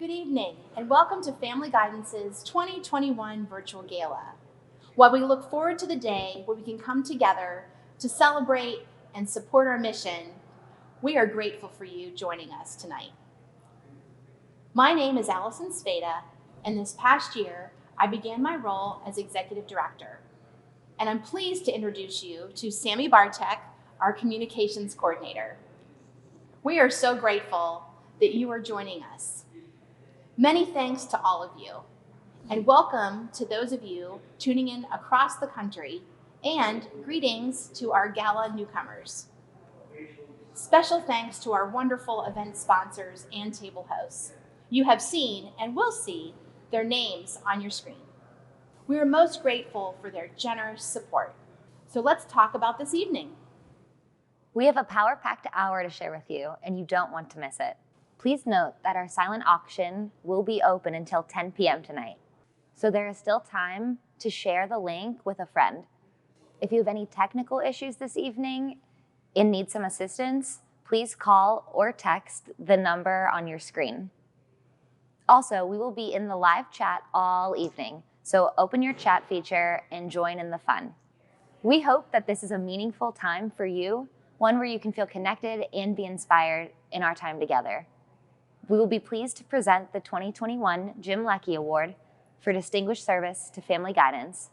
Good evening, and welcome to Family Guidance's 2021 Virtual Gala. While we look forward to the day where we can come together to celebrate and support our mission, we are grateful for you joining us tonight. My name is Allison Spada, and this past year, I began my role as Executive Director. And I'm pleased to introduce you to Sammy Bartek, our Communications Coordinator. We are so grateful that you are joining us. Many thanks to all of you, and welcome to those of you tuning in across the country, and greetings to our gala newcomers. Special thanks to our wonderful event sponsors and table hosts. You have seen and will see their names on your screen. We are most grateful for their generous support. So let's talk about this evening. We have a power-packed hour to share with you, and you don't want to miss it. Please note that our silent auction will be open until 10 p.m. tonight, so there is still time to share the link with a friend. If you have any technical issues this evening and need some assistance, please call or text the number on your screen. Also, we will be in the live chat all evening, so open your chat feature and join in the fun. We hope that this is a meaningful time for you, one where you can feel connected and be inspired in our time together. We will be pleased to present the 2021 Jim Leckie Award for Distinguished Service to Family Guidance.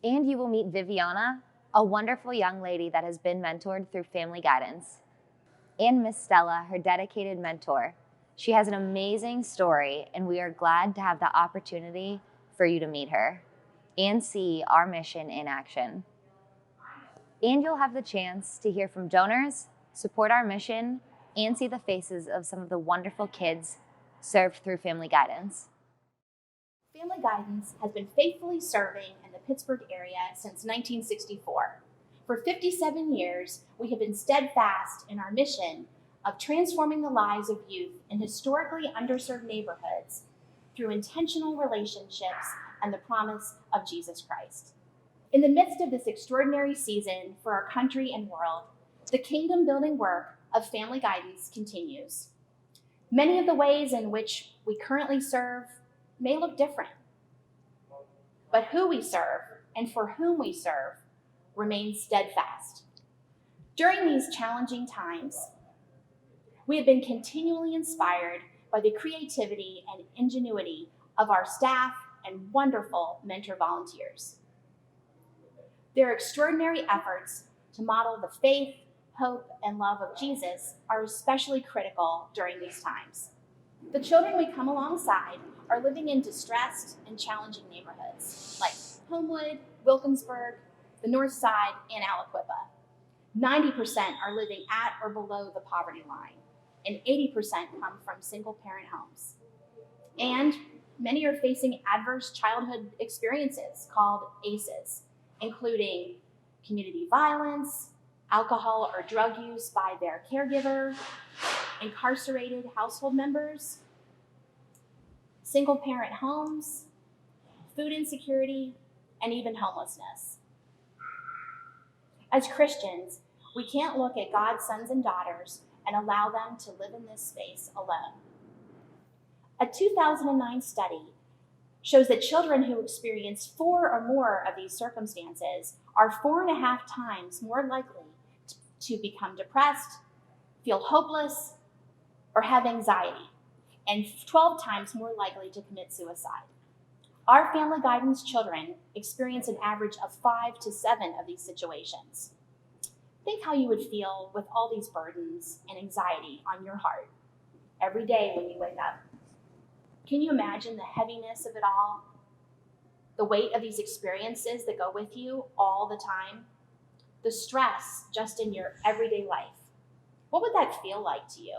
And you will meet Viviana, a wonderful young lady that has been mentored through Family Guidance. And Miss Stella, her dedicated mentor. She has an amazing story, and we are glad to have the opportunity for you to meet her and see our mission in action. And you'll have the chance to hear from donors, support our mission, and see the faces of some of the wonderful kids served through Family Guidance. Family Guidance has been faithfully serving in the Pittsburgh area since 1964. For 57 years, we have been steadfast in our mission of transforming the lives of youth in historically underserved neighborhoods through intentional relationships and the promise of Jesus Christ. In the midst of this extraordinary season for our country and world, the kingdom-building work of Family Guidance continues. Many of the ways in which we currently serve may look different, but who we serve and for whom we serve remains steadfast. During these challenging times, we have been continually inspired by the creativity and ingenuity of our staff and wonderful mentor volunteers. Their extraordinary efforts to model the faith, hope, and love of Jesus are especially critical during these times. The children we come alongside are living in distressed and challenging neighborhoods like Homewood, Wilkinsburg, the North Side, and Aliquippa. 90% are living at or below the poverty line, and 80% come from single-parent homes. And many are facing adverse childhood experiences called ACEs, including community violence, alcohol or drug use by their caregiver, incarcerated household members, single-parent homes, food insecurity, and even homelessness. As Christians, we can't look at God's sons and daughters and allow them to live in this space alone. A 2009 study shows that children who experience 4 or more of these circumstances are 4.5 times more likely to become depressed, feel hopeless, or have anxiety, and 12 times more likely to commit suicide. Our Family Guidance children experience an average of 5 to 7 of these situations. Think how you would feel with all these burdens and anxiety on your heart every day when you wake up. Can you imagine the heaviness of it all? The weight of these experiences that go with you all the time? The stress just in your everyday life. What would that feel like to you,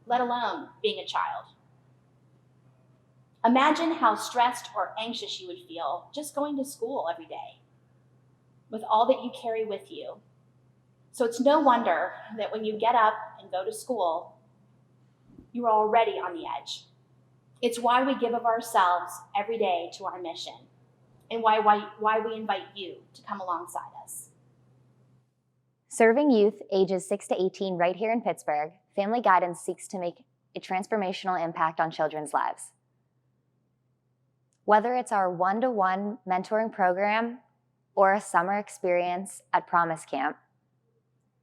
let alone being a child? Imagine how stressed or anxious you would feel just going to school every day with all that you carry with you. So it's no wonder that when you get up and go to school, you are already on the edge. It's why we give of ourselves every day to our mission, and why we invite you to come alongside us. Serving youth ages 6 to 18 right here in Pittsburgh, Family Guidance seeks to make a transformational impact on children's lives. Whether it's our one-to-one mentoring program or a summer experience at Promise Camp,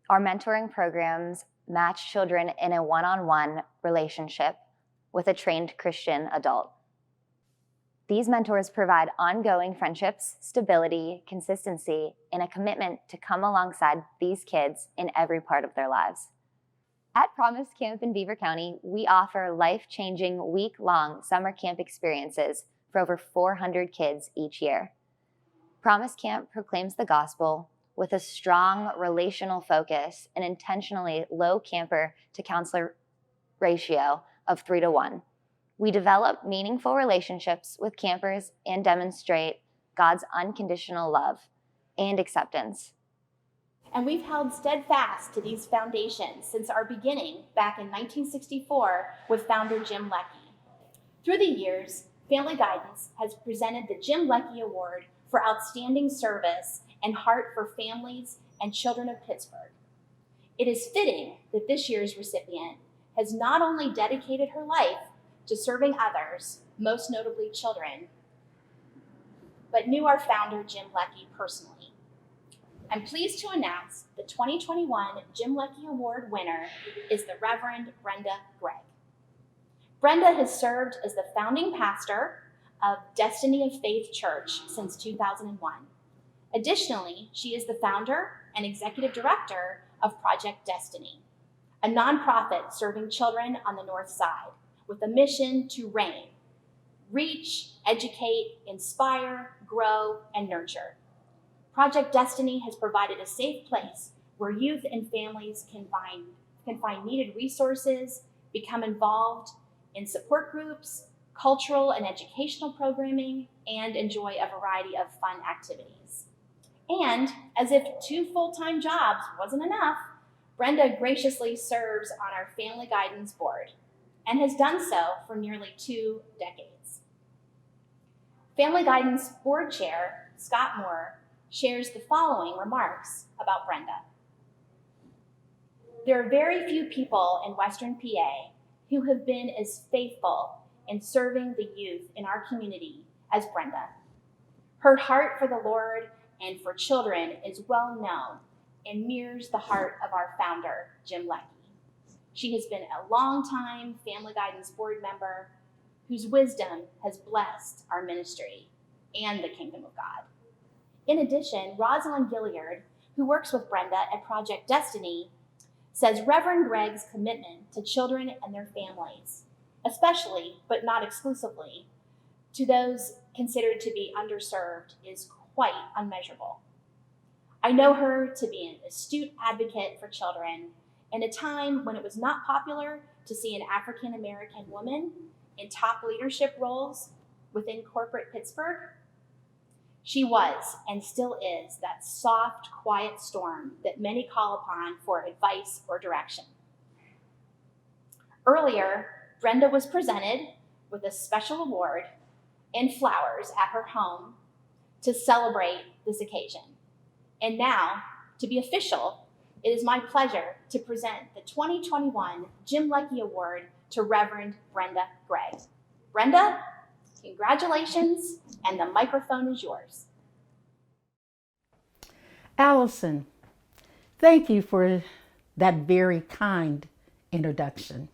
our mentoring programs match children in a one-on-one relationship with a trained Christian adult. These mentors provide ongoing friendships, stability, consistency, and a commitment to come alongside these kids in every part of their lives. At Promise Camp in Beaver County, we offer life-changing week-long summer camp experiences for over 400 kids each year. Promise Camp proclaims the gospel with a strong relational focus and intentionally low camper to counselor ratio of 3-to-1. We develop meaningful relationships with campers and demonstrate God's unconditional love and acceptance. And we've held steadfast to these foundations since our beginning back in 1964 with founder Jim Leckie. Through the years, Family Guidance has presented the Jim Leckie Award for Outstanding Service and Heart for Families and Children of Pittsburgh. It is fitting that this year's recipient has not only dedicated her life to serving others, most notably children, but knew our founder, Jim Leckie, personally. I'm pleased to announce the 2021 Jim Leckie Award winner is the Reverend Brenda Gregg. Brenda has served as the founding pastor of Destiny of Faith Church since 2001. Additionally, she is the founder and executive director of Project Destiny, a nonprofit serving children on the North Side with a mission to reach, educate, inspire, grow, and nurture. Project Destiny has provided a safe place where youth and families can find needed resources, become involved in support groups, cultural and educational programming, and enjoy a variety of fun activities. And as if 2 full-time jobs wasn't enough, Brenda graciously serves on our Family Guidance Board and has done so for nearly 2 decades. Family Guidance Board Chair Scott Moore shares the following remarks about Brenda. There are very few people in Western PA who have been as faithful in serving the youth in our community as Brenda. Her heart for the Lord and for children is well known and mirrors the heart of our founder, Jim Leckie. She has been a longtime Family Guidance Board member whose wisdom has blessed our ministry and the kingdom of God. In addition, Rosalind Gilliard, who works with Brenda at Project Destiny, says Reverend Gregg's commitment to children and their families, especially, but not exclusively, to those considered to be underserved, is quite unmeasurable. I know her to be an astute advocate for children in a time when it was not popular to see an African American woman in top leadership roles within corporate Pittsburgh. She was and still is that soft, quiet storm that many call upon for advice or direction. Earlier, Brenda was presented with a special award and flowers at her home to celebrate this occasion. And now, to be official, it is my pleasure to present the 2021 Jim Leckie Award to Reverend Brenda Gregg. Brenda, congratulations, and the microphone is yours. Allison, thank you for that very kind introduction.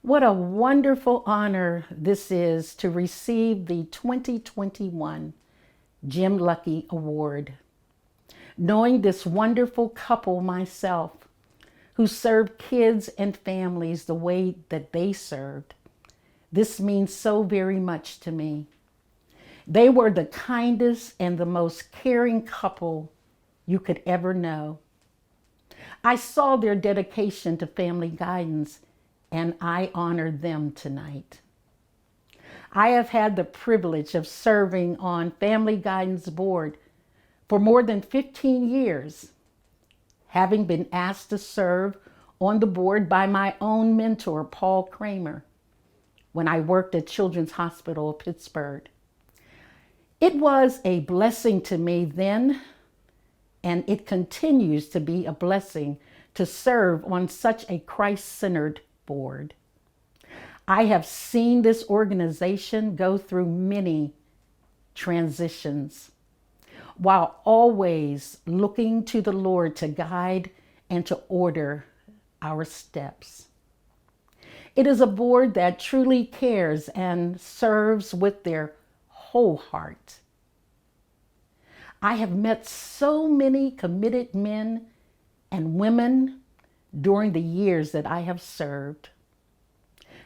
What a wonderful honor this is to receive the 2021 Jim Leckie Award. Knowing this wonderful couple myself, who served kids and families the way that they served, this means so very much to me. They were the kindest and the most caring couple you could ever know. I saw their dedication to family guidance, and I honor them tonight. I have had the privilege of serving on Family Guidance Board for more than 15 years, having been asked to serve on the board by my own mentor, Paul Kramer, when I worked at Children's Hospital of Pittsburgh. It was a blessing to me then, and it continues to be a blessing to serve on such a Christ-centered board. I have seen this organization go through many transitions while always looking to the Lord to guide and to order our steps. It is a board that truly cares and serves with their whole heart. I have met so many committed men and women during the years that I have served.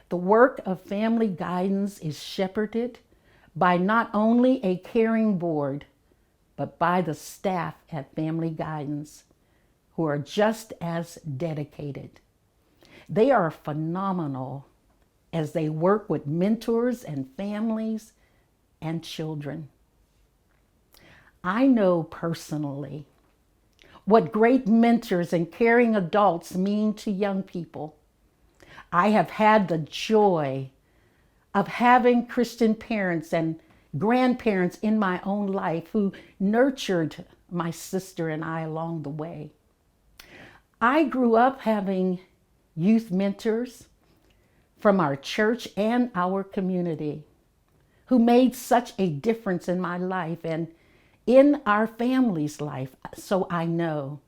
The work of family guidance is shepherded by not only a caring board, but by the staff at Family Guidance, who are just as dedicated. They are phenomenal as they work with mentors and families and children. I know personally what great mentors and caring adults mean to young people. I have had the joy of having Christian parents and grandparents in my own life who nurtured my sister and I along the way. I grew up having youth mentors from our church and our community who made such a difference in my life and in our family's life. So I know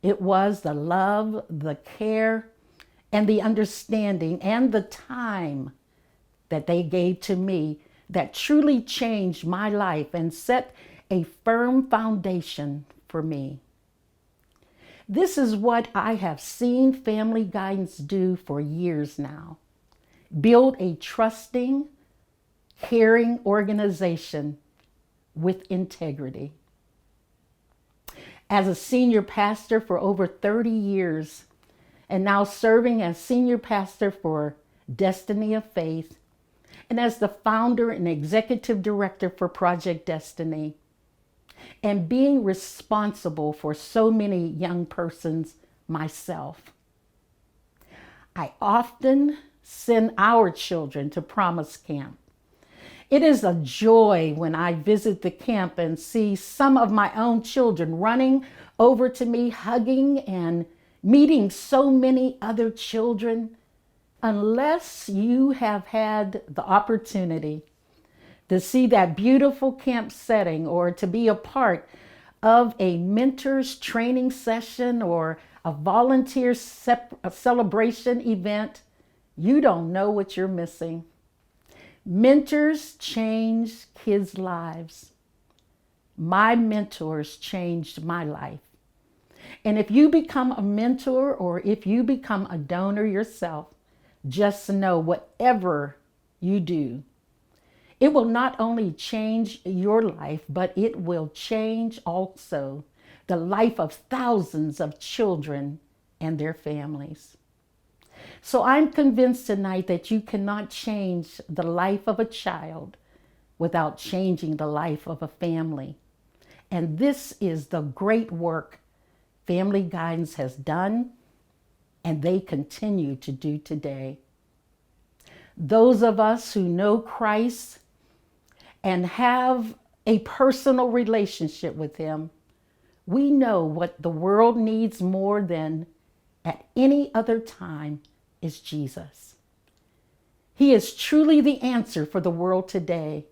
it was the love, the care, and the understanding and the time that they gave to me that truly changed my life and set a firm foundation for me. This is what I have seen Family Guidance do for years now. Build a trusting, caring organization with integrity. As a senior pastor for over 30 years, and now serving as senior pastor for Destiny of Faith, and as the founder and executive director for Project Destiny, and being responsible for so many young persons myself. I often send our children to Promise Camp. It is a joy when I visit the camp and see some of my own children running over to me, hugging and meeting so many other children. Unless you have had the opportunity to see that beautiful camp setting or to be a part of a mentor's training session or a volunteer celebration event, you don't know what you're missing. Mentors change kids' lives. My mentors changed my life. And if you become a mentor or if you become a donor yourself, just know whatever you do, it will not only change your life, but it will change also the life of thousands of children and their families. So I'm convinced tonight that you cannot change the life of a child without changing the life of a family. And this is the great work Family Guidance has done, and they continue to do today. Those of us who know Christ and have a personal relationship with Him, we know what the world needs more than at any other time is Jesus. He is truly the answer for the world today.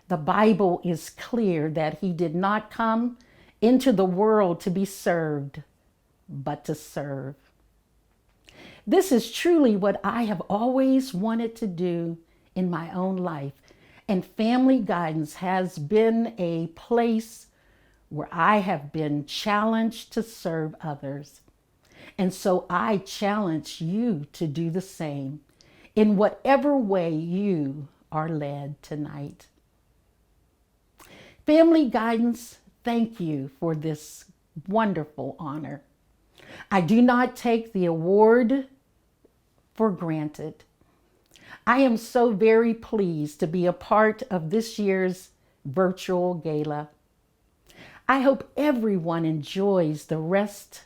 The Bible is clear that He did not come into the world to be served, but to serve. This is truly what I have always wanted to do in my own life, and Family Guidance has been a place where I have been challenged to serve others. And so I challenge you to do the same in whatever way you are led tonight. Family Guidance, thank you for this wonderful honor. I do not take the award for granted. I am so very pleased to be a part of this year's Virtual Gala. I hope everyone enjoys the rest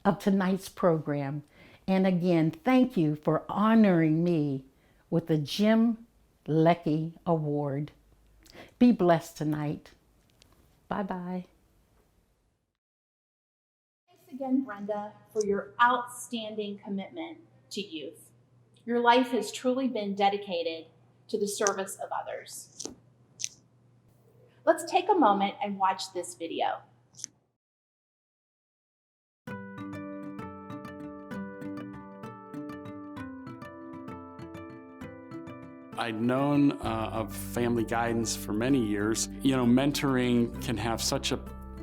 of tonight's program. And again, thank you for honoring me with the Jim Leckie Award. Be blessed tonight. Bye-bye. Thanks again, Brenda, for your outstanding commitment to youth. Your life has truly been dedicated to the service of others. Let's take a moment and watch this video. I'd known of family guidance for many years. Mentoring can have such a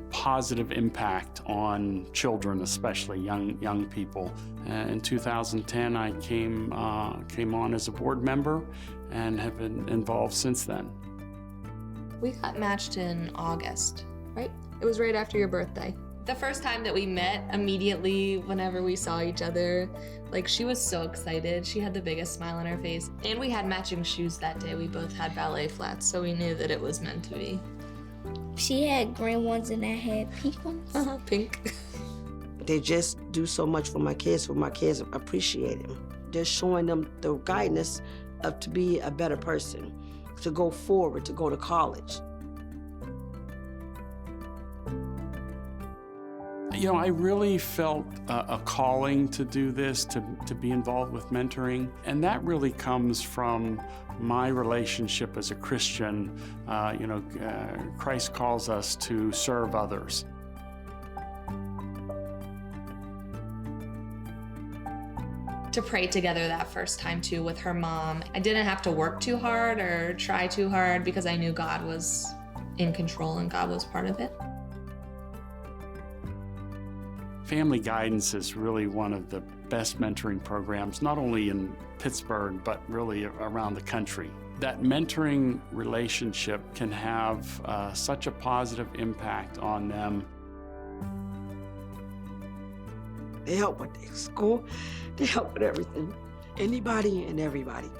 positive impact on children, especially young people. In 2010, I came on as a board member and have been involved since then. We got matched in August, right? It was right after your birthday. The first time that we met, immediately whenever we saw each other, she was so excited. She had the biggest smile on her face. And we had matching shoes that day. We both had ballet flats, so we knew that it was meant to be. She had green ones and I had pink ones. Pink. They just do so much for my kids appreciate them. They're showing them the guidance of to be a better person, to go forward, to go to college. I really felt a calling to do this, to be involved with mentoring, and that really comes from my relationship as a Christian. Christ calls us to serve others. To pray together that first time too with her mom. I didn't have to work too hard or try too hard because I knew God was in control and God was part of it. Family Guidance is really one of the best mentoring programs, not only in Pittsburgh, but really around the country. That mentoring relationship can have such a positive impact on them. They help with their school, they help with everything. Anybody and everybody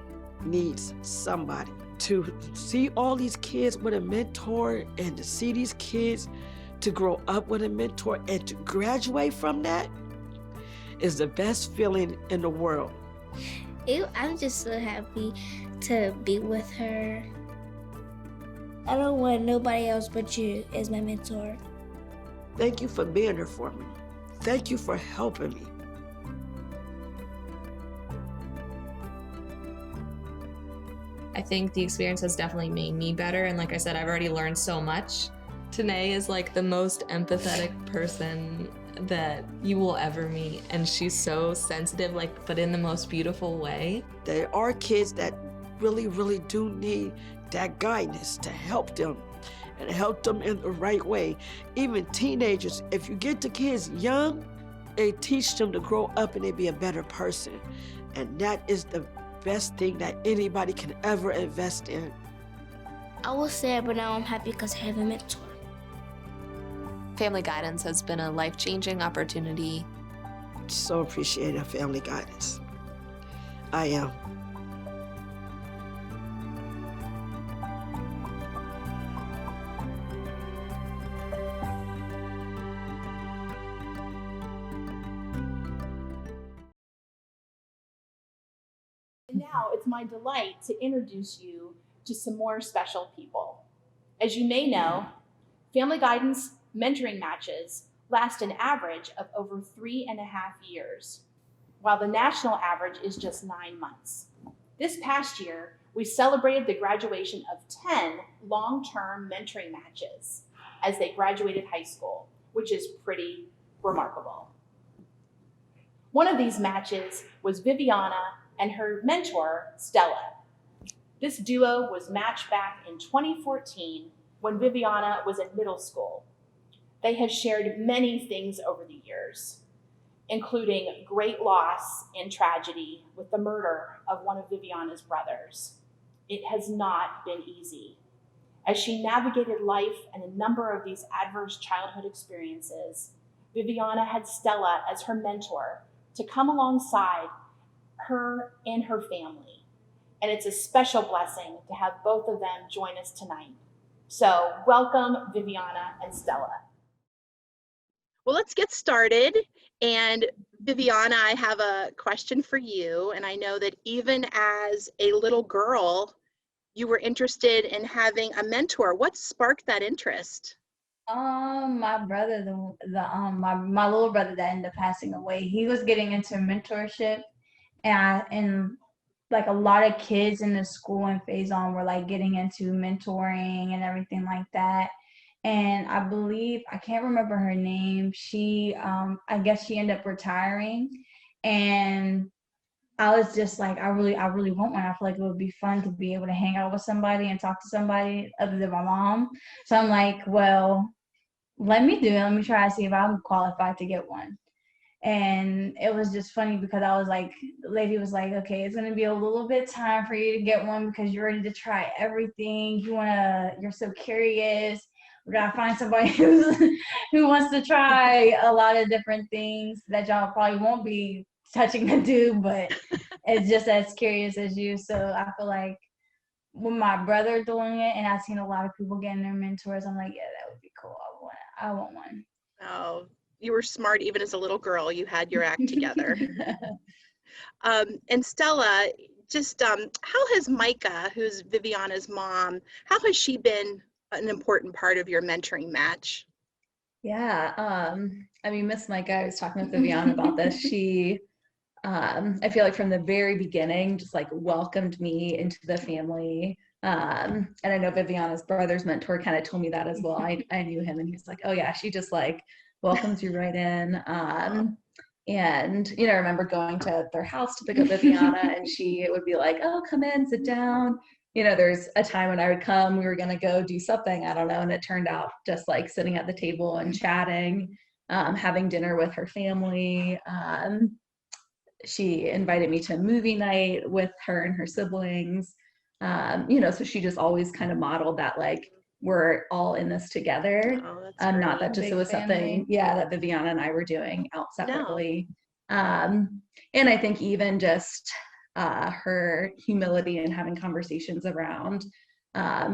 needs somebody. To see all these kids with a mentor and to see these kids to grow up with a mentor and to graduate from that is the best feeling in the world. I'm just so happy to be with her. I don't want nobody else but you as my mentor. Thank you for being there for me. Thank you for helping me. I think the experience has definitely made me better. And like I said, I've already learned so much. Tanae is the most empathetic person that you will ever meet. And she's so sensitive, but in the most beautiful way. There are kids that really, really do need that guidance to help them and help them in the right way. Even teenagers, if you get the kids young, they teach them to grow up and they be a better person. And that is the best thing that anybody can ever invest in. I was sad, but now I'm happy because I have a mentor. Family Guidance has been a life-changing opportunity. So appreciate Family Guidance. I am. And now it's my delight to introduce you to some more special people. As you may know, Family Guidance mentoring matches last an average of over 3.5 years, while the national average is just 9 months. This past year, we celebrated the graduation of 10 long-term mentoring matches as they graduated high school, which is pretty remarkable. One of these matches was Viviana and her mentor, Stella. This duo was matched back in 2014 when Viviana was in middle school. They have shared many things over the years, including great loss and tragedy with the murder of one of Viviana's brothers. It has not been easy. As she navigated life and a number of these adverse childhood experiences, Viviana had Stella as her mentor to come alongside her and her family. And it's a special blessing to have both of them join us tonight. So welcome, Viviana and Stella. Well, let's get started. And Viviana, I have a question for you. And I know that even as a little girl, you were interested in having a mentor. What sparked that interest? My brother, my little brother that ended up passing away, he was getting into mentorship, and like a lot of kids in the school in Faison were like getting into mentoring and everything like that. And I believe, I can't remember her name. She, I guess she ended up retiring, and I was just like, I really want one. I feel like it would be fun to be able to hang out with somebody and talk to somebody other than my mom. So I'm like, well, let me do it. Let me try to see if I'm qualified to get one. And it was just funny because I was like, the lady was like, okay, it's gonna be a little bit time for you to get one because you're ready to try everything. You're so curious. We gotta find somebody who wants to try a lot of different things that y'all probably won't be touching and do, but it's just as curious as you. So I feel like with my brother doing it, and I've seen a lot of people getting their mentors, I'm like, yeah, that would be cool. I want one. Oh, you were smart even as a little girl. You had your act together. And Stella, just how has Micah, who's Viviana's mom, how has she been an important part of your mentoring match? Yeah, I mean, Miss Micah, I was talking with Viviana about this. She, I feel like from the very beginning, just like welcomed me into the family. And I know Viviana's brother's mentor kind of told me that as well. I knew him, and he was like, oh yeah, she just like welcomes you right in. And, you know, I remember going to their house to pick up Viviana, and she would be like, oh, come in, sit down. You know, there's a time when I would come, we were going to go do something, I don't know. And it turned out just like sitting at the table and chatting, having dinner with her family. She invited me to a movie night with her and her siblings. You know, so she just always kind of modeled that, like, we're all in this together. Oh, that's great. Not that just it was something, yeah, that Viviana and I were doing out separately. And I think even just her humility and having conversations around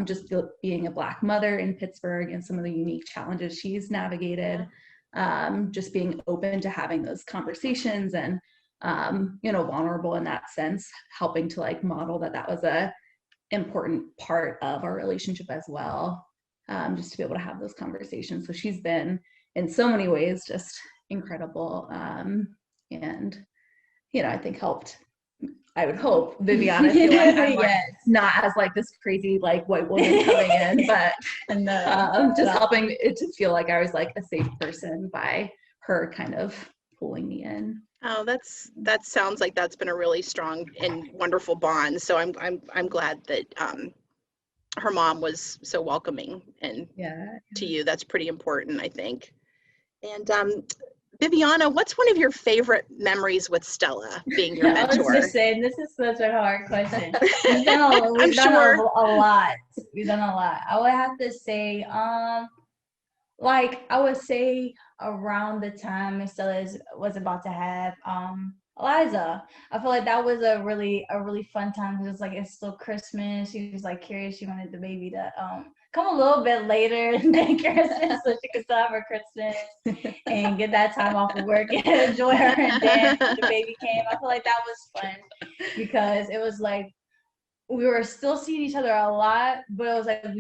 just being a Black mother in Pittsburgh and some of the unique challenges she's navigated, just being open to having those conversations and, you know, vulnerable in that sense, helping to like model that was a important part of our relationship as well, just to be able to have those conversations. So she's been in so many ways just incredible, and, you know, I think helped, I would hope, Viviana feel like I'm like, not as like this crazy like white woman coming in, but just helping it to feel like I was like a safe person by her kind of pulling me in. Oh, that sounds like that's been a really strong and wonderful bond. So I'm glad that her mom was so welcoming and to you. That's pretty important, I think. And Viviana, what's one of your favorite memories with Stella being your mentor? I was just saying, this is such a hard question. We've done a lot. We've done a lot. I would have to say, like, I would say around the time Miss Stella was about to have Eliza. I feel like that was a really fun time because it's like it's still Christmas. She was like curious. She wanted the baby to come a little bit later than Christmas so she could still have her Christmas and get that time off of work and enjoy her and then the baby came. I feel like that was fun because it was like we were still seeing each other a lot, but it was like but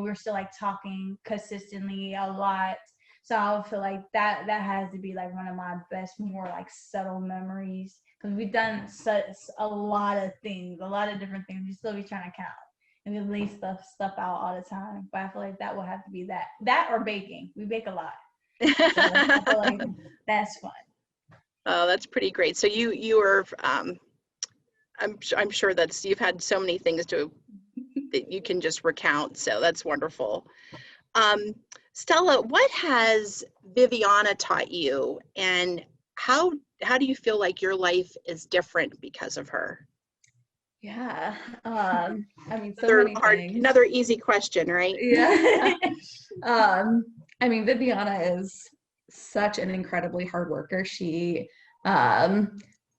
we were still like talking consistently a lot. So I feel like that has to be like one of my best, more like subtle memories because we've done such a lot of things, a lot of different things. We still be trying to count and we leave stuff out all the time. But I feel like that will have to be that or baking. We bake a lot. So I feel like that's fun. Oh, that's pretty great. So you were I'm sure you've had so many things that you can just recount. So that's wonderful. Stella, what has Viviana taught you, and how do you feel like your life is different because of her? Yeah, I mean, so many things. Another easy question, right? Yeah. I mean, Viviana is such an incredibly hard worker. She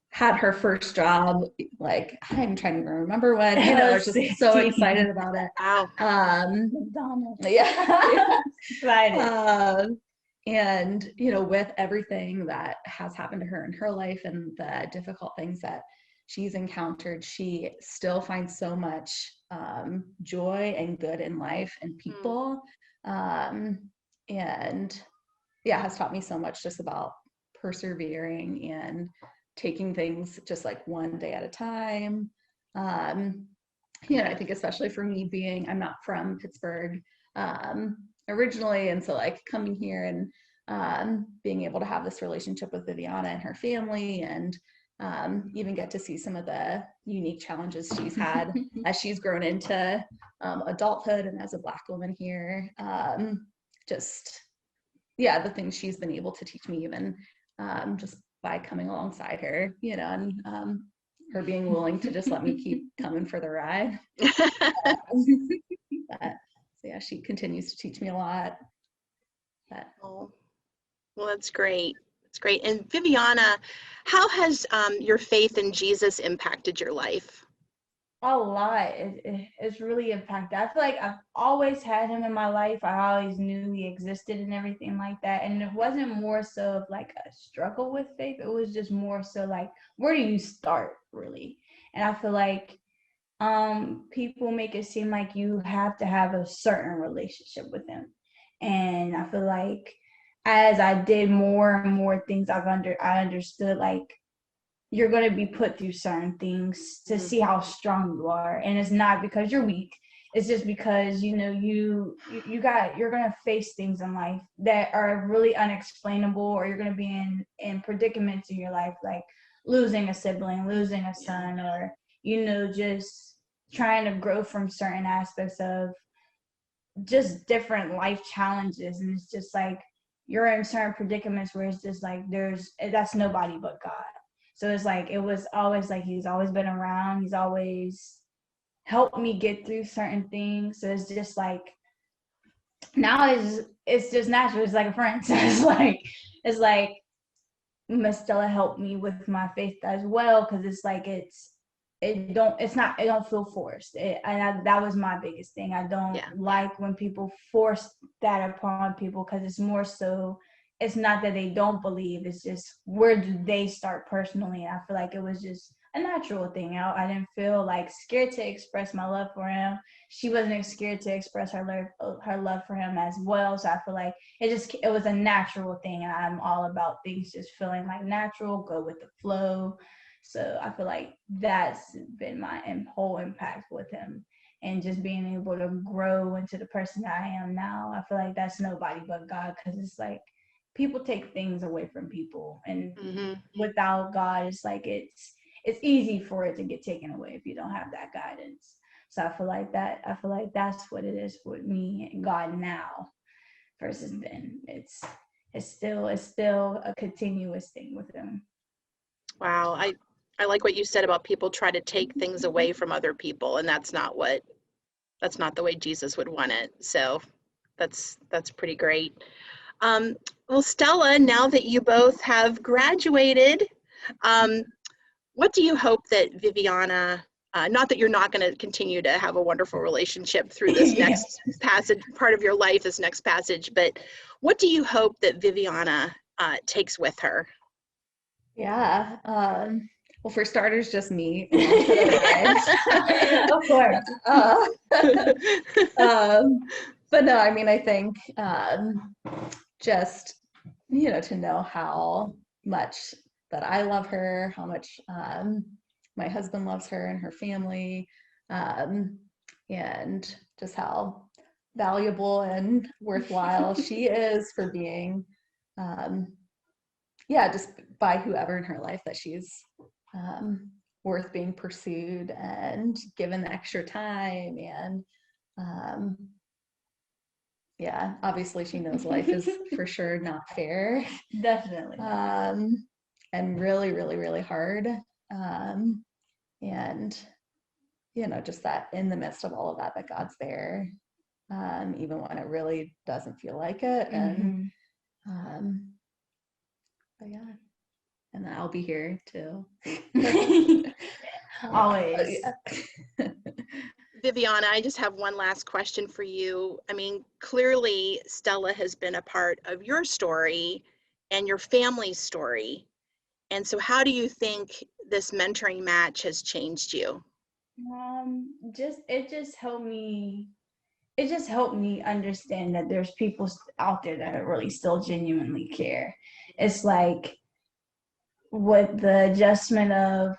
had her first job, like, I'm trying to remember when, you know, just so excited about it. Wow. Yeah. Excited. And, you know, with everything that has happened to her in her life and the difficult things that she's encountered, she still finds so much joy and good in life and people. And yeah, has taught me so much just about persevering and taking things just like one day at a time. I think especially for me I'm not from Pittsburgh originally, and so like coming here and being able to have this relationship with Viviana and her family, and even get to see some of the unique challenges she's had as she's grown into adulthood and as a Black woman here. The things she's been able to teach me, even just by coming alongside her, and her being willing to just let me keep coming for the ride. She continues to teach me a lot. Oh, well, that's great. That's great. And Viviana, how has your faith in Jesus impacted your life? A lot. It's really impacted. I feel like I've always had him in my life. I always knew he existed and everything like that. And it wasn't more so of like a struggle with faith. It was just more so like, where do you start, really? And I feel like people make it seem like you have to have a certain relationship with him. And I feel like as I did more and more things, I understood like you're going to be put through certain things to see how strong you are. And it's not because you're weak. It's just because, you're going to face things in life that are really unexplainable, or you're going to be in predicaments in your life, like losing a sibling, losing a son, or, just trying to grow from certain aspects of just different life challenges. And it's just like, you're in certain predicaments where it's just like, that's nobody but God. So it's like, it was always like, he's always been around. He's always helped me get through certain things. So it's just like, now it's just natural. It's like a friend. So it's like Miss Stella helped me with my faith as well. Cause it's like, it don't feel forced. That was my biggest thing. I don't like when people force that upon people, because it's more so, it's not that they don't believe, it's just, where do they start personally? I feel like it was just a natural thing. I didn't feel like scared to express my love for him. She wasn't scared to express her love for him as well. So I feel like it was a natural thing. And I'm all about things just feeling like natural, go with the flow. So I feel like that's been my whole impact with him, and just being able to grow into the person that I am now. I feel like that's nobody but God, because it's like people take things away from people, and without God, it's like it's easy for it to get taken away if you don't have that guidance. So I feel like that's what it is with me and God now versus then. It's still a continuous thing with him. Wow. I like what you said about people try to take things away from other people, and that's not the way Jesus would want it. So that's pretty great. Well, Stella, now that you both have graduated, what do you hope that Viviana, not that you're not going to continue to have a wonderful relationship through this next part of your life, this next passage, but what do you hope that Viviana takes with her? Yeah. Well, for starters, just me. Of course. But no, I mean, I think just, to know how much that I love her, how much my husband loves her and her family, and just how valuable and worthwhile she is for being, just by whoever in her life that she's worth being pursued and given the extra time. And obviously she knows life is for sure not fair. Definitely. And really, really, really hard. And, just that in the midst of all of that God's there, even when it really doesn't feel like it. And, but yeah. And then I'll be here too. Always. Viviana, I just have one last question for you. I mean, clearly Stella has been a part of your story and your family's story. And so how do you think this mentoring match has changed you? It just helped me understand that there's people out there that really still genuinely care. It's like with the adjustment of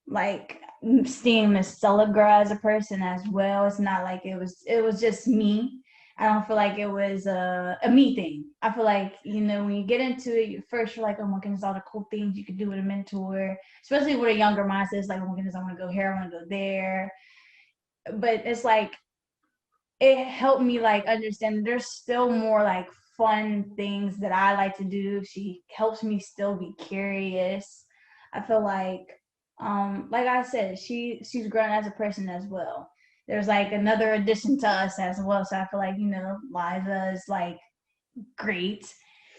like seeing Miss Stella grow as a person as well. It's not like it was just me. I don't feel like it was a me thing. I feel like, when you get into it, first you're like, oh my goodness, all the cool things you could do with a mentor, especially with a younger mindset. It's like, oh my goodness, I want to go here, I want to go there. But it's like, it helped me like understand there's still more like fun things that I like to do. She helps me still be curious. I feel like I said, she's grown as a person as well. There's like another addition to us as well. So I feel like, Liza is like great.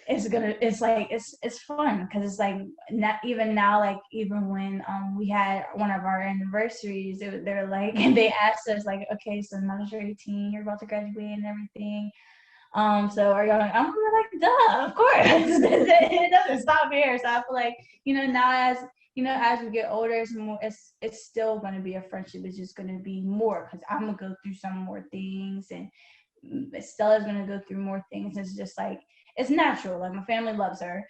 It's fun because it's like not even now, like even when we had one of our anniversaries, they're like, and they asked us like, okay, so now that you're 18, you're about to graduate and everything. So are y'all like, I'm like, duh, of course. It doesn't stop here. So I feel like, now as we get older, it's still going to be a friendship. It's just going to be more because I'm going to go through some more things, and Stella's going to go through more things. It's just like, it's natural. Like, my family loves her.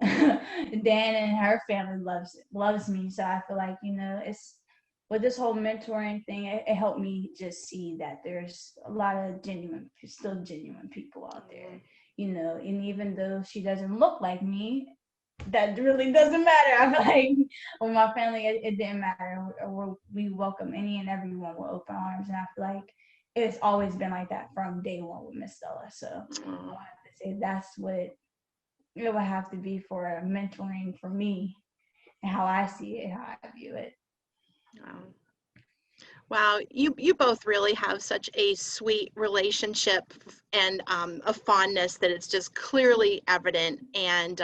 Dan and her family loves me. So I feel like, it's with this whole mentoring thing, it helped me just see that there's a lot of still genuine people out there, and even though she doesn't look like me, that really doesn't matter. I feel like with my family, it didn't matter. We welcome any and everyone with open arms, and I feel like it's always been like that from day one with Miss Stella. So I have to say that's what it would have to be for mentoring for me, and how I see it, how I view it. Wow, you both really have such a sweet relationship and a fondness that it's just clearly evident. And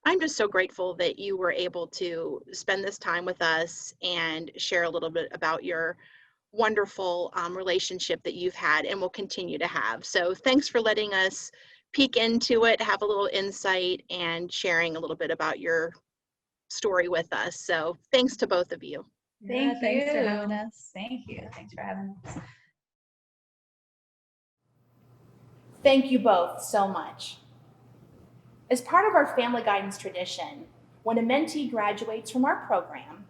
I'm just so grateful that you were able to spend this time with us and share a little bit about your wonderful relationship that you've had and will continue to have. So thanks for letting us peek into it, have a little insight, and sharing a little bit about your story with us. So thanks to both of you. Thanks for having us. Thank you. Thanks for having us. Thank you both so much. As part of our family guidance tradition, when a mentee graduates from our program,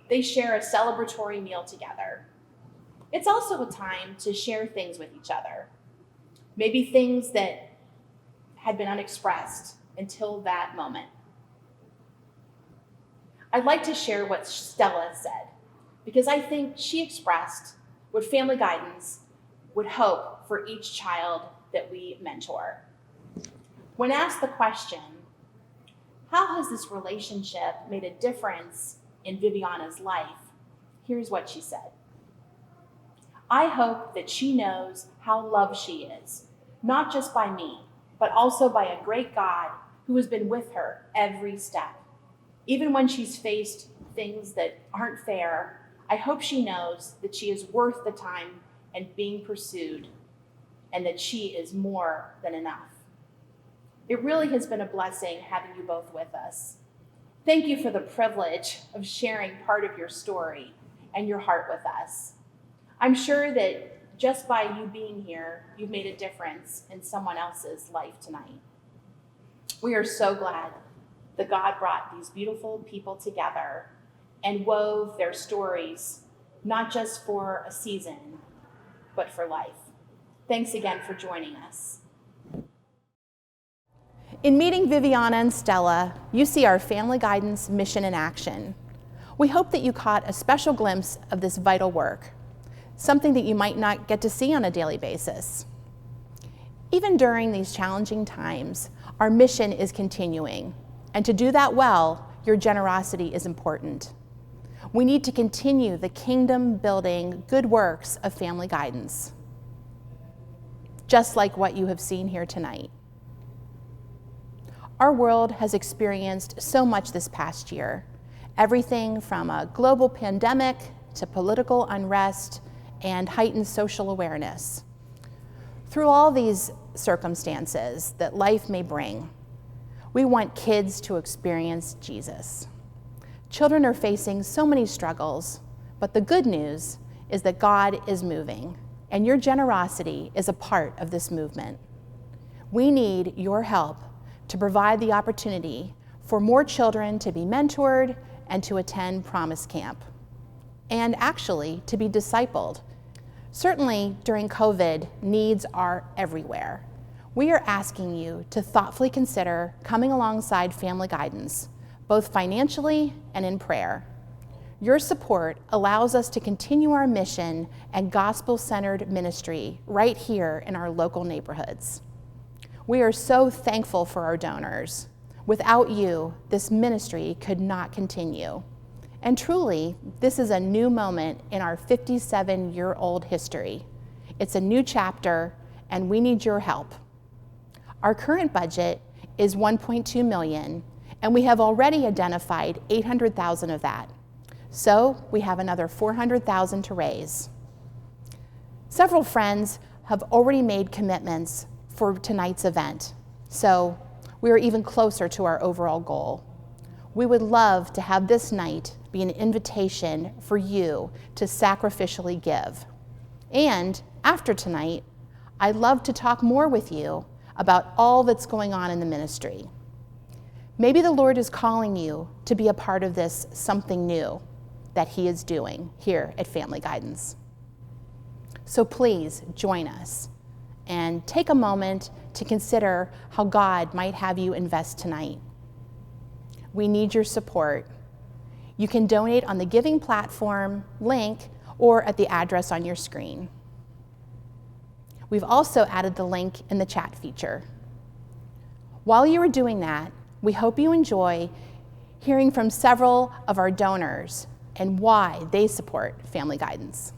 they share a celebratory meal together. It's also a time to share things with each other, maybe things that had been unexpressed until that moment. I'd like to share what Stella said, because I think she expressed what family guidance would hope for each child that we mentor. When asked the question, how has this relationship made a difference in Viviana's life? Here's what she said. I hope that she knows how loved she is, not just by me, but also by a great God who has been with her every step. Even when she's faced things that aren't fair, I hope she knows that she is worth the time and being pursued, and that she is more than enough. It really has been a blessing having you both with us. Thank you for the privilege of sharing part of your story and your heart with us. I'm sure that just by you being here, you've made a difference in someone else's life tonight. We are so glad that God brought these beautiful people together and wove their stories, not just for a season, but for life. Thanks again for joining us. In meeting Viviana and Stella, you see our family guidance mission in action. We hope that you caught a special glimpse of this vital work, something that you might not get to see on a daily basis. Even during these challenging times, our mission is continuing, and to do that well, your generosity is important. We need to continue the kingdom-building good works of family guidance, just like what you have seen here tonight. Our world has experienced so much this past year, everything from a global pandemic to political unrest and heightened social awareness. Through all these circumstances that life may bring, we want kids to experience Jesus. Children are facing so many struggles, but the good news is that God is moving, and your generosity is a part of this movement. We need your help to provide the opportunity for more children to be mentored and to attend Promise Camp. and actually to be discipled. Certainly during COVID, needs are everywhere. We are asking you to thoughtfully consider coming alongside Family Guidance, both financially and in prayer. Your support allows us to continue our mission and gospel-centered ministry right here in our local neighborhoods. We are so thankful for our donors. Without you, this ministry could not continue. And truly, this is a new moment in our 57-year-old history. It's a new chapter, and we need your help. Our current budget is $1.2 million, and we have already identified $800,000 of that. So we have another $400,000 to raise. Several friends have already made commitments for tonight's event, so we are even closer to our overall goal. We would love to have this night be an invitation for you to sacrificially give. And after tonight, I'd love to talk more with you about all that's going on in the ministry. Maybe the Lord is calling you to be a part of this something new that He is doing here at Family Guidance. So please join us and take a moment to consider how God might have you invest tonight. We need your support. You can donate on the giving platform link or at the address on your screen. We've also added the link in the chat feature. While you are doing that, we hope you enjoy hearing from several of our donors and why they support Family Guidance.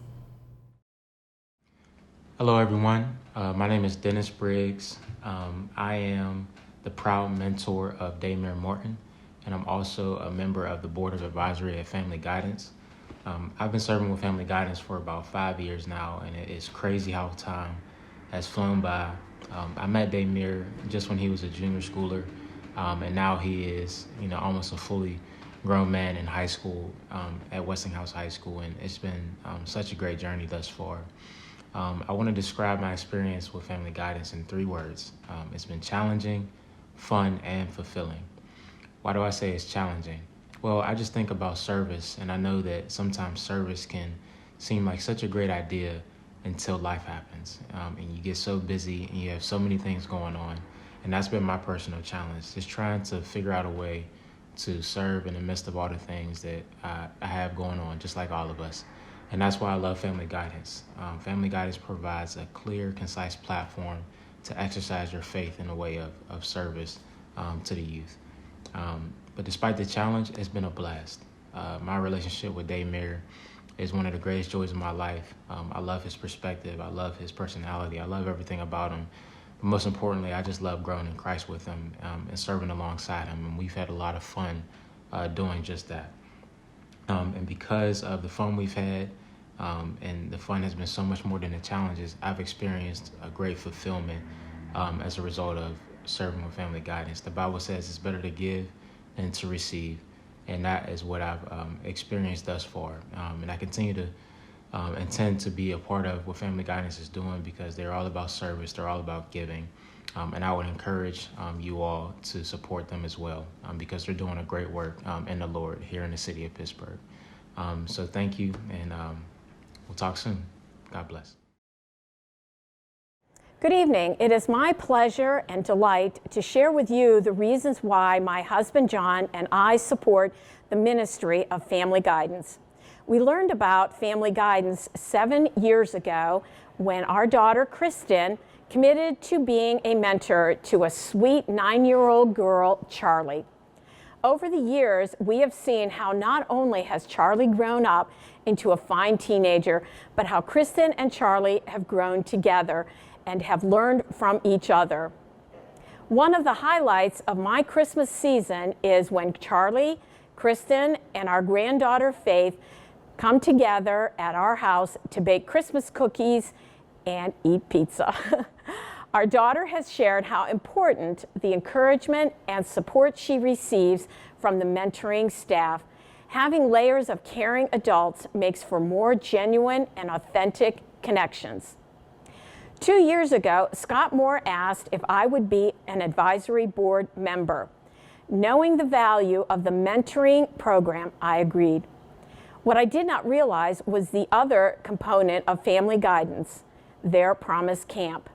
Hello, everyone. My name is Dennis Briggs. I am the proud mentor of Damir Morton, and I'm also a member of the Board of Advisory at Family Guidance. I've been serving with Family Guidance for about 5 years now, and it is crazy how time has flown by. I met Damir just when he was a junior schooler, and now he is, almost a fully grown man in high school at Westinghouse High School, and it's been such a great journey thus far. I want to describe my experience with Family Guidance in 3 words. It's been challenging, fun, and fulfilling. Why do I say it's challenging? Well, I just think about service, and I know that sometimes service can seem like such a great idea until life happens, and you get so busy and you have so many things going on. And that's been my personal challenge, just trying to figure out a way to serve in the midst of all the things that I have going on, just like all of us. And that's why I love Family Guidance. Family Guidance provides a clear, concise platform to exercise your faith in a way of service to the youth. But despite the challenge, it's been a blast. My relationship with Damir is one of the greatest joys of my life. I love his perspective. I love his personality. I love everything about him. But most importantly, I just love growing in Christ with him and serving alongside him. And we've had a lot of fun doing just that. And because of the fun we've had, and the fun has been so much more than the challenges, I've experienced a great fulfillment as a result of serving with Family Guidance. The Bible says it's better to give than to receive, and that is what I've experienced thus far. And I continue to intend to be a part of what Family Guidance is doing because they're all about service, they're all about giving. And I would encourage you all to support them as well because they're doing a great work in the Lord here in the city of Pittsburgh. So thank you, and we'll talk soon. God bless. Good evening. It is my pleasure and delight to share with you the reasons why my husband John and I support the ministry of Family Guidance. We learned about Family Guidance 7 years ago when our daughter Kristen committed to being a mentor to a sweet 9-year-old girl, Charlie. Over the years, we have seen how not only has Charlie grown up into a fine teenager, but how Kristen and Charlie have grown together and have learned from each other. One of the highlights of my Christmas season is when Charlie, Kristen, and our granddaughter Faith come together at our house to bake Christmas cookies and eat pizza. Our daughter has shared how important the encouragement and support she receives from the mentoring staff. Having layers of caring adults makes for more genuine and authentic connections. 2 years ago, Scott Moore asked if I would be an advisory board member. Knowing the value of the mentoring program, I agreed. What I did not realize was the other component of family guidance, their Promise Camp.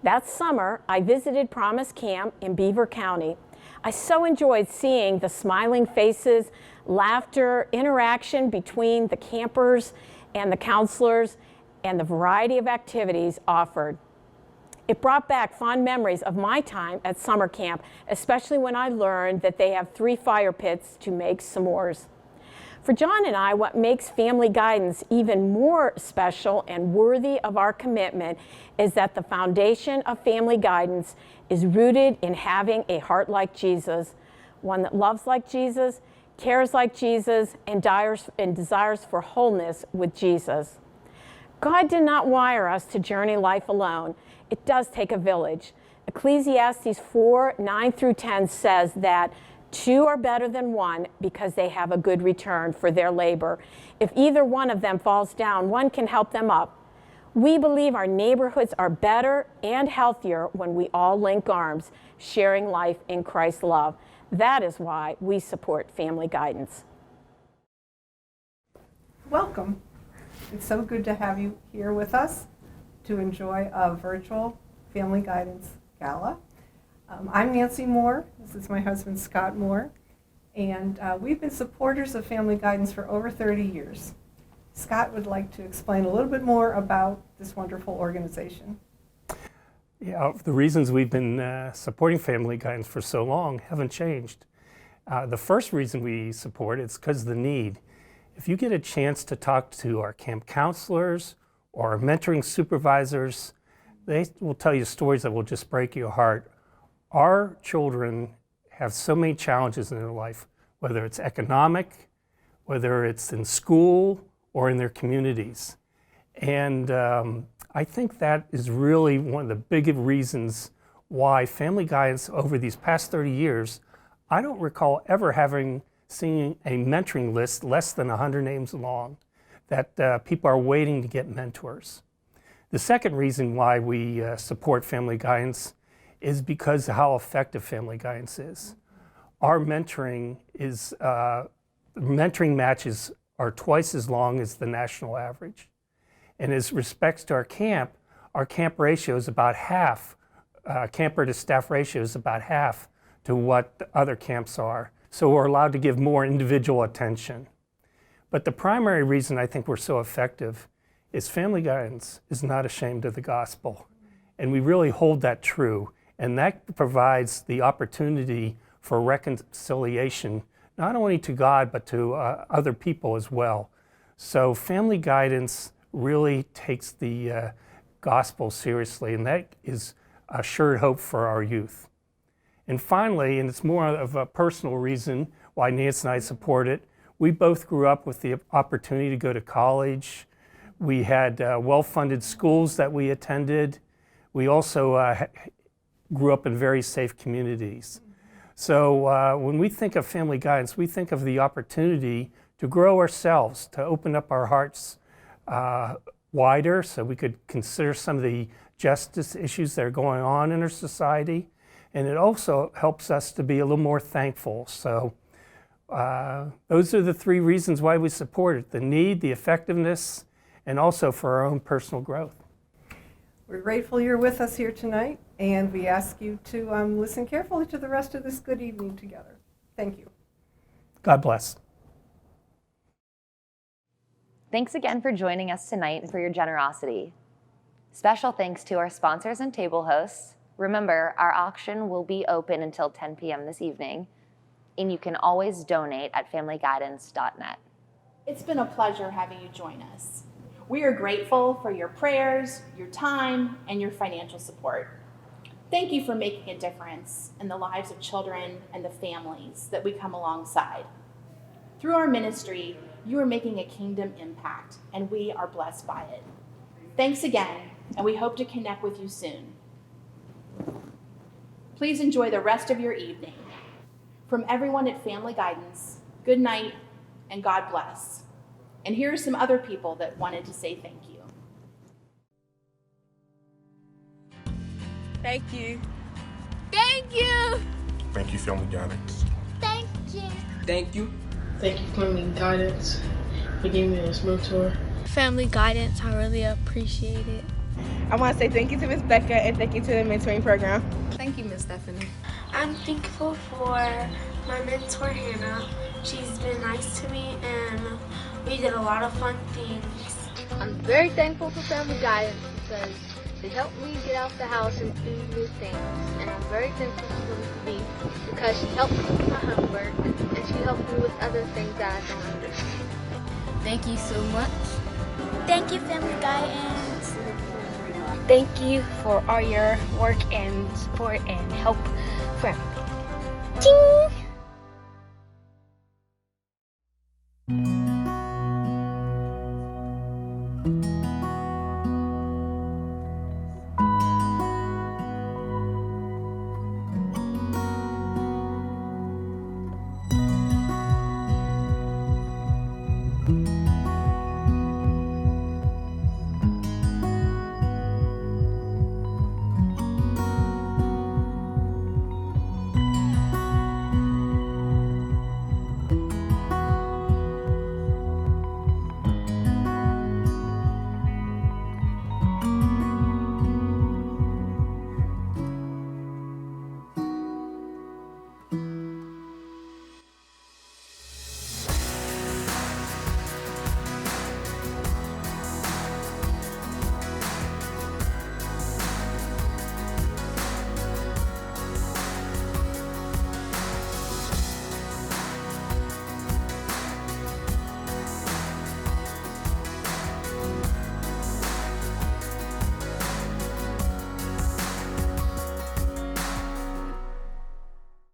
That summer, I visited Promise Camp in Beaver County. I so enjoyed seeing the smiling faces, laughter, interaction between the campers and the counselors, and the variety of activities offered. It brought back fond memories of my time at summer camp, especially when I learned that they have 3 fire pits to make s'mores. For John and I, what makes family guidance even more special and worthy of our commitment is that the foundation of family guidance is rooted in having a heart like Jesus, one that loves like Jesus, cares like Jesus, and desires for wholeness with Jesus. God did not wire us to journey life alone. It does take a village. Ecclesiastes 4:9-10 says that 2 are better than 1 because they have a good return for their labor. If either one of them falls down, one can help them up. We believe our neighborhoods are better and healthier when we all link arms, sharing life in Christ's love. That is why we support family guidance. Welcome. It's so good to have you here with us to enjoy a virtual Family Guidance Gala. I'm Nancy Moore. This is my husband, Scott Moore. And we've been supporters of Family Guidance for over 30 years. Scott would like to explain a little bit more about this wonderful organization. Yeah, the reasons we've been supporting Family Guidance for so long haven't changed. The first reason we support is because of the need. If you get a chance to talk to our camp counselors or our mentoring supervisors, they will tell you stories that will just break your heart. Our children have so many challenges in their life, whether it's economic, whether it's in school or in their communities. And I think that is really one of the big reasons why Family Guidance over these past 30 years, I don't recall ever seeing a mentoring list less than 100 names long, that people are waiting to get mentors. The second reason why we support Family Guidance is because of how effective Family Guidance is. Our mentoring matches are twice as long as the national average. And as respects to our camp ratio is about half, camper to staff ratio is about half to what the other camps are. So we're allowed to give more individual attention. But the primary reason I think we're so effective is Family Guidance is not ashamed of the gospel. And we really hold that true. And that provides the opportunity for reconciliation, not only to God, but to other people as well. So Family Guidance really takes the gospel seriously, and that is assured hope for our youth. And finally, and it's more of a personal reason why Nancy and I support it, we both grew up with the opportunity to go to college. We had well-funded schools that we attended. We also grew up in very safe communities. So when we think of Family Guidance, we think of the opportunity to grow ourselves, to open up our hearts wider so we could consider some of the justice issues that are going on in our society. And it also helps us to be a little more thankful. So those are the 3 reasons why we support it: the need, the effectiveness, and also for our own personal growth. We're grateful you're with us here tonight, and we ask you to listen carefully to the rest of this good evening together. Thank you. God bless. Thanks again for joining us tonight and for your generosity. Special thanks to our sponsors and table hosts. Remember, our auction will be open until 10 p.m. this evening, and you can always donate at familyguidance.net. It's been a pleasure having you join us. We are grateful for your prayers, your time, and your financial support. Thank you for making a difference in the lives of children and the families that we come alongside. Through our ministry, you are making a kingdom impact, and we are blessed by it. Thanks again, and we hope to connect with you soon. Please enjoy the rest of your evening. From everyone at Family Guidance, good night and God bless. And here are some other people that wanted to say thank you. Thank you. Thank you. Thank you, Family Guidance. Thank you. Thank you. Thank you, Family Guidance. for giving me this mentor. Family guidance, I really appreciate it. I want to say thank you to Ms. Becca and thank you to the mentoring program. Thank you, Miss Stephanie. I'm thankful for my mentor, Hannah. She's been nice to me and we did a lot of fun things. I'm very thankful for family guidance because they helped me get out the house and do new things. And I'm very thankful for me because she helped me with my homework and she helped me with other things that I don't understand. Thank you so much. Thank you, family guidance. Thank you for all your work and support and help for everything. Ting!